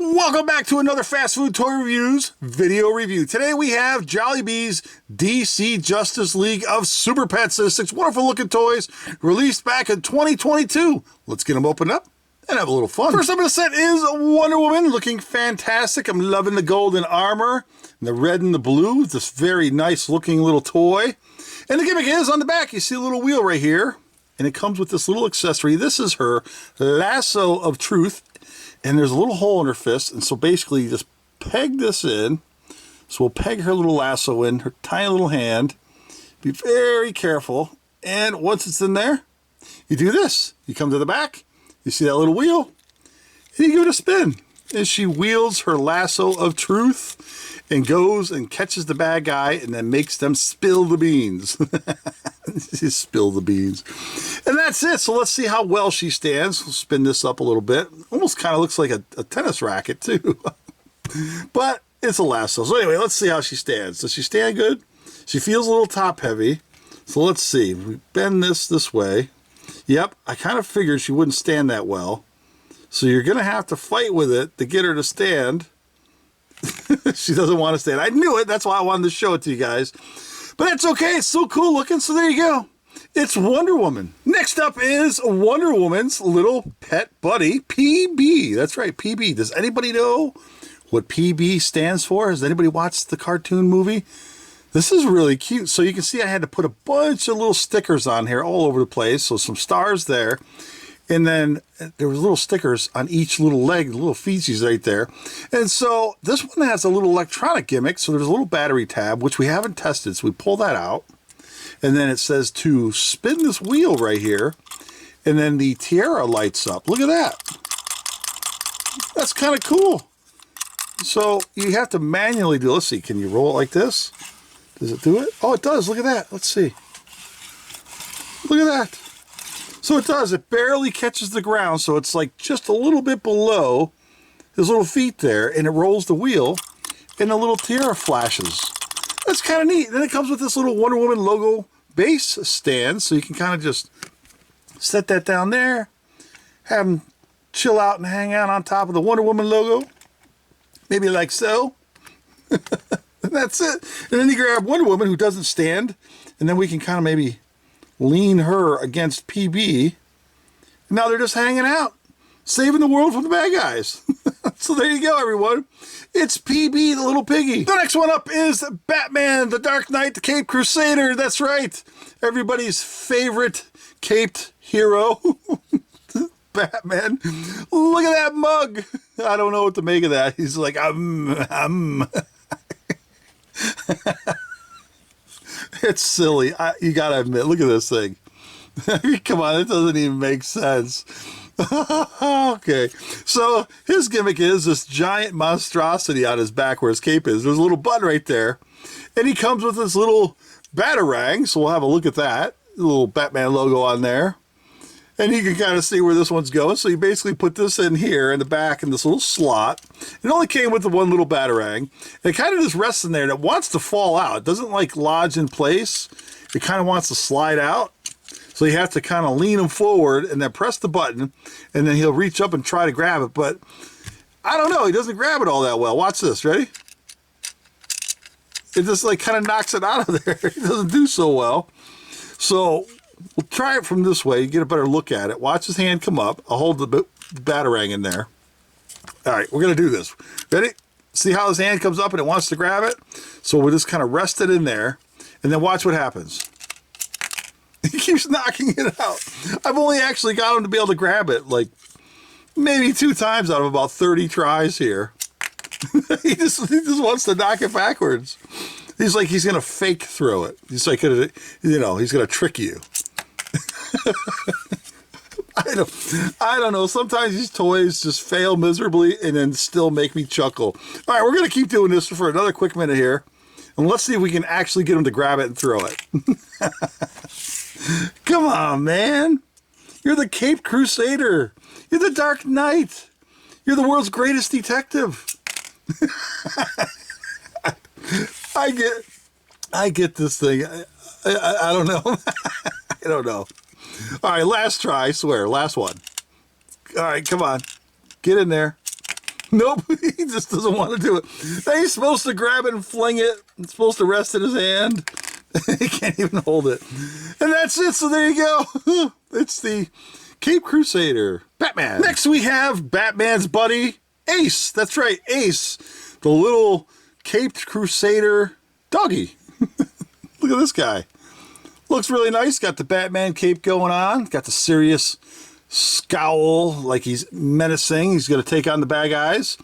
Welcome back to another Fast Food Toy Reviews video review. Today we have Jollibee's DC Justice League of Super Pets. There's 6 wonderful looking toys released back in 2022. Let's get them opened up and have a little fun. First up in the set is Wonder Woman, looking fantastic. I'm loving the golden armor, and the red and the blue. This very nice looking little toy. And the gimmick is on the back, you see a little wheel right here, and it comes with this little accessory. This is her lasso of truth. And there's a little hole in her fist, and so basically you just peg this in. So we'll peg her little lasso in, her tiny little hand. Be very careful. And once it's in there, you do this. You come to the back, you see that little wheel, and you give it a spin. And she wields her lasso of truth and goes and catches the bad guy and then makes them spill the beans. Spill the beans. And that's it. So let's see how well she stands. We'll spin this up a little bit. Almost kind of looks like a tennis racket too. But it's a lasso. So anyway, let's see how she stands. Does she stand good? She feels a little top heavy. So let's see. We bend this way. Yep, I kind of figured she wouldn't stand that well. So you're going to have to fight with it to get her to stand. She doesn't want to stand. I knew it. That's why I wanted to show it to you guys. But that's okay. It's so cool looking. So there you go. It's Wonder Woman. Next up is Wonder Woman's little pet buddy, PB. That's right, PB. Does anybody know what PB stands for? Has anybody watched the cartoon movie? This is really cute. So you can see I had to put a bunch of little stickers on here all over the place. So some stars there. And then there was little stickers on each little leg, little feces right there. And so this one has a little electronic gimmick. So there's a little battery tab, which we haven't tested. So we pull that out. And then it says to spin this wheel right here. And then the tiara lights up. Look at that. That's kind of cool. So you have to manually do, let's see, can you roll it like this? Does it do it? Oh, it does. Look at that. Let's see. Look at that. So it does. It barely catches the ground, so it's like just a little bit below his little feet there, and it rolls the wheel, and the little tiara flashes. That's kind of neat. Then it comes with this little Wonder Woman logo base stand, so you can kind of just set that down there, have him chill out and hang out on top of the Wonder Woman logo, maybe like so. And that's it. And then you grab Wonder Woman, who doesn't stand, and then we can kind of maybe lean her against PB. Now they're just hanging out, saving the world from the bad guys. So there you go, everyone. It's PB, the little piggy. The next one up is Batman, the Dark Knight, the Caped Crusader. That's right. Everybody's favorite caped hero. Batman. Look at that mug. I don't know what to make of that. He's like, It's silly. You gotta admit, look at this thing. Come on, it doesn't even make sense. Okay, so his gimmick is this giant monstrosity on his back where his cape is. There's a little button right there. And he comes with this little batarang, so we'll have a look at that. A little Batman logo on there. And you can kind of see where this one's going. So you basically put this in here in the back in this little slot. It only came with the one little batarang. It kind of just rests in there and it wants to fall out. It doesn't like lodge in place. It kind of wants to slide out. So you have to kind of lean him forward and then press the button. And then he'll reach up and try to grab it. But I don't know. He doesn't grab it all that well. Watch this. Ready? It just like kind of knocks it out of there. It doesn't do so well. So we'll try it from this way, get a better look at it. Watch his hand come up. I'll hold the batarang in there. All right, we're going to do this. Ready? See how his hand comes up and it wants to grab it? So we'll just kind of rest it in there, and then watch what happens. He keeps knocking it out. I've only actually got him to be able to grab it like maybe 2 times out of about 30 tries here. He just wants to knock it backwards. He's like he's going to fake throw it. He's like, you know, he's going to trick you. I don't know. Sometimes these toys just fail miserably and then still make me chuckle. All right, we're going to keep doing this for another quick minute here. And let's see if we can actually get him to grab it and throw it. Come on, man. You're the Caped Crusader. You're the Dark Knight. You're the world's greatest detective. I get this thing. I don't know. I don't know. All right, last try, I swear. Last one. All right, come on. Get in there. Nope, he just doesn't want to do it. Now he's supposed to grab it and fling it. It's supposed to rest in his hand. He can't even hold it. And that's it, so there you go. It's the Cape Crusader Batman. Next we have Batman's buddy, Ace. That's right, Ace, the little Caped Crusader doggy. Look at this guy. Looks really nice. Got the Batman cape going on. Got the serious scowl, like he's menacing. He's going to take on the bad guys.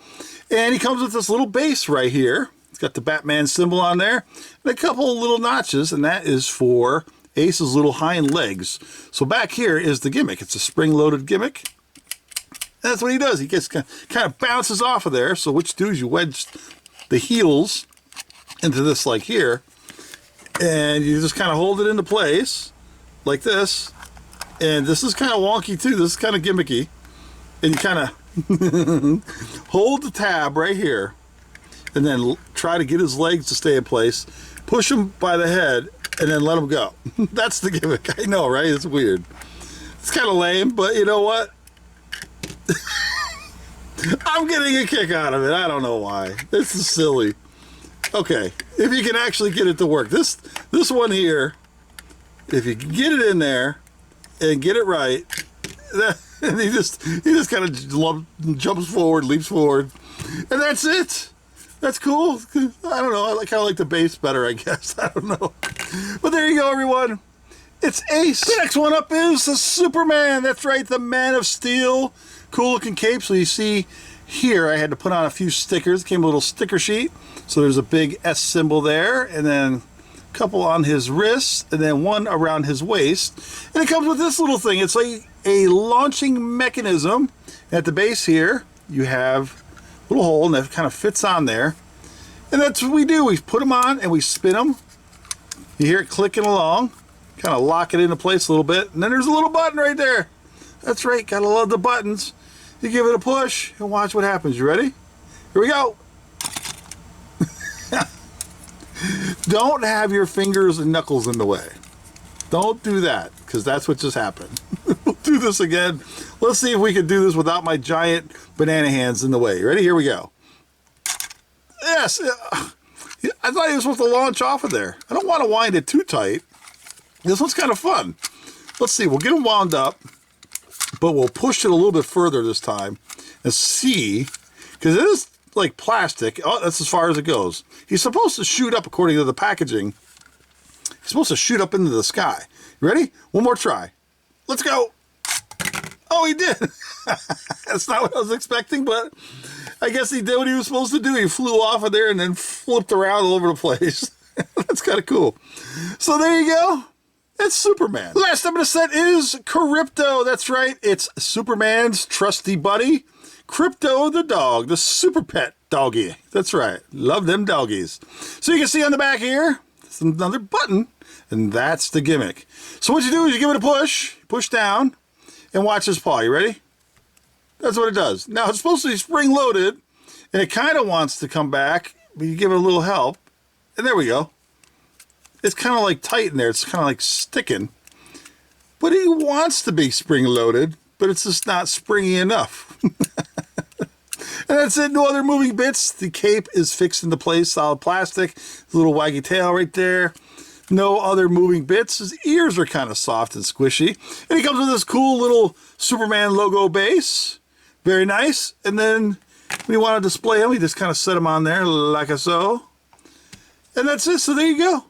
And he comes with this little base right here. It's got the Batman symbol on there and a couple of little notches, and that is for Ace's little hind legs. So back here is the gimmick. It's a spring-loaded gimmick. And that's what he does. He gets kind of bounces off of there. So what you do is you wedge the heels into this like here, and you just kind of hold it into place like this. And this is kind of wonky too. This is kind of gimmicky. And you kind of hold the tab right here and then try to get his legs to stay in place. Push him by the head and then let him go. That's the gimmick. I know, right? It's weird. It's kind of lame, but you know what? I'm getting a kick out of it. I don't know why. This is silly. Okay, if you can actually get it to work. This one here, if you can get it in there and get it right, and he just kind of jumps forward, leaps forward, and that's it. That's cool. I don't know. I kind of like the base better, I guess. I don't know. But there you go, everyone. It's Ace. The next one up is the Superman. That's right, the Man of Steel. Cool looking cape. So you see here, I had to put on a few stickers. Came a little sticker sheet. So there's a big S symbol there, and then a couple on his wrists, and then one around his waist. And it comes with this little thing. It's like a launching mechanism. At the base here, you have a little hole, and that kind of fits on there. And that's what we do. We put them on, and we spin them. You hear it clicking along. Kind of lock it into place a little bit. And then there's a little button right there. That's right. Gotta love the buttons. You give it a push, and watch what happens. You ready? Here we go. Don't have your fingers and knuckles in the way. Don't do that, because that's what just happened. We'll do this again. Let's see if we can do this without my giant banana hands in the way. Ready? Here we go. Yes. I thought he was supposed to launch off of there. I don't want to wind it too tight. This one's kind of fun. Let's see. We'll get him wound up, but we'll push it a little bit further this time and see, because it is like plastic. Oh, that's as far as it goes. He's supposed to shoot up according to the packaging. He's supposed to shoot up into the sky. You ready? One more try. Let's go. Oh, he did. That's not what I was expecting, but I guess he did what he was supposed to do. He flew off of there and then flipped around all over the place. That's kind of cool. So there you go. It's Superman. Last up in the set is Crypto. That's right. It's Superman's trusty buddy, Crypto the dog, the super pet doggy. That's right. Love them doggies. So you can see on the back here, it's another button, and that's the gimmick. So what you do is you give it a push down, and watch his paw. You ready? That's what it does. Now it's supposed to be spring-loaded, and it kind of wants to come back, but you give it a little help, and there we go. It's kind of like tight in there. It's kind of like sticking. But he wants to be spring-loaded, but it's just not springy enough. And that's it. No other moving bits. The cape is fixed into place, solid plastic. The little waggy tail right there. No other moving bits. His ears are kind of soft and squishy. And he comes with this cool little Superman logo base. Very nice. And then when you want to display him, you just kind of set him on there like so. And that's it. So there you go.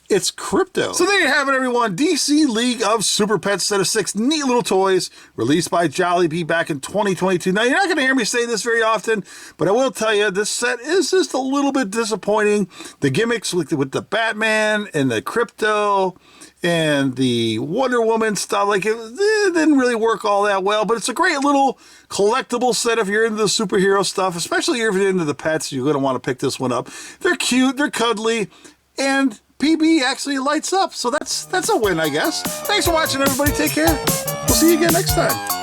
It's Crypto. So there you have it, everyone. DC League of Super Pets set of 6 neat little toys released by JOLLIBEE back in 2022. Now, you're not going to hear me say this very often, but I will tell you, this set is just a little bit disappointing. The gimmicks with the Batman and the Crypto and the Wonder Woman stuff, like it didn't really work all that well, but it's a great little collectible set if you're into the superhero stuff, especially if you're into the pets. You're going to want to pick this one up. They're cute, they're cuddly, and PB actually lights up, so that's a win, I guess. Thanks for watching, everybody. Take care. We'll see you again next time.